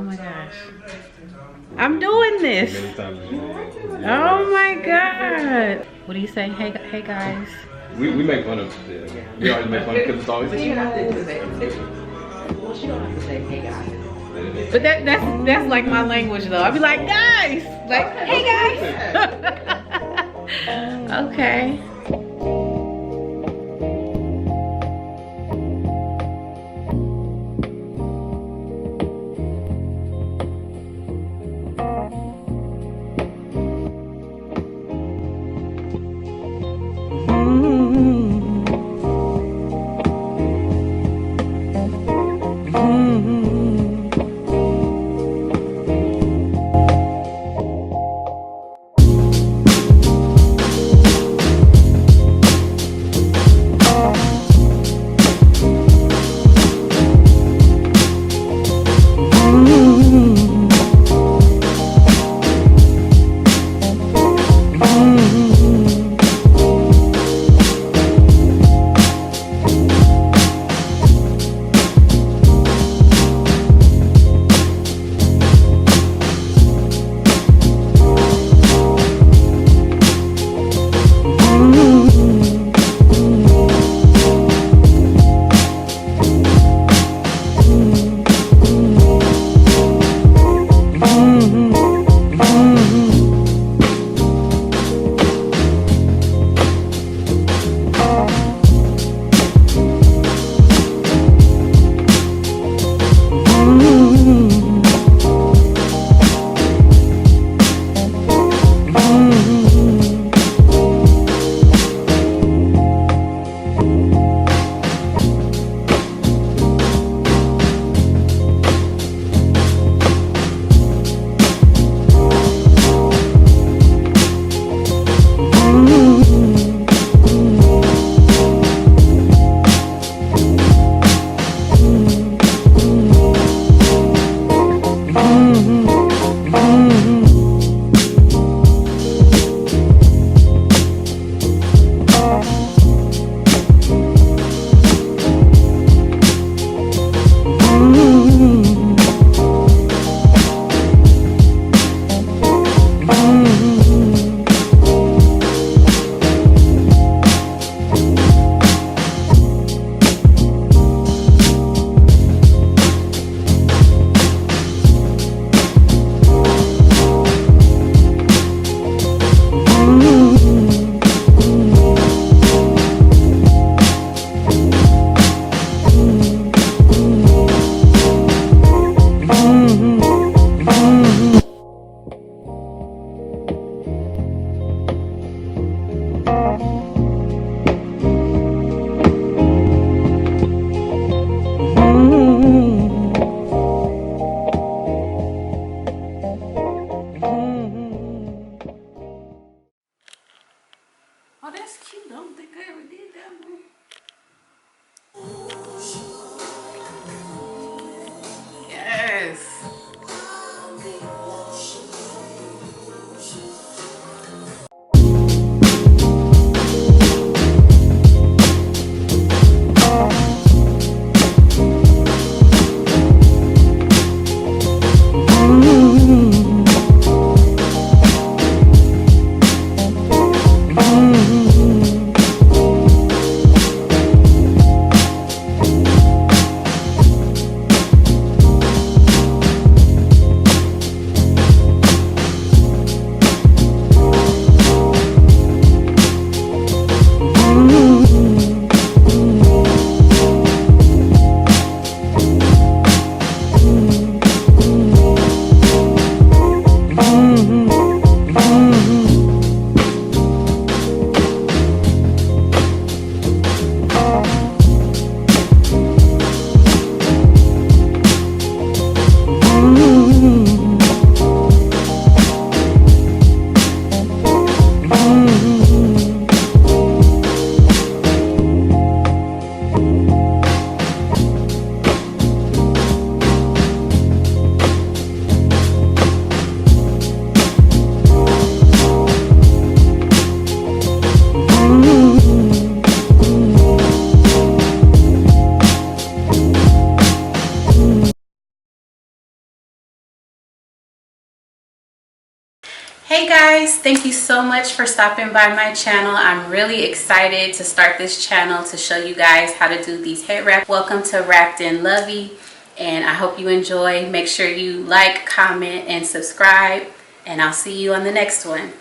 Oh my gosh. I'm doing this. Many times as you want. Oh my God. What do you say? Hey guys. We make fun of it. We always make fun of it because it's always. But you have to say, well, she don't have to say, hey guys. But that's like my language though. I'll be like, guys. Like, hey guys. Okay. Hey guys, thank you so much for stopping by my channel. I'm really excited to start this channel to show you guys how to do these head wraps. Welcome to Wrapped In Lovie, and I hope you enjoy. Make sure you like, comment, and subscribe, and I'll see you on the next one.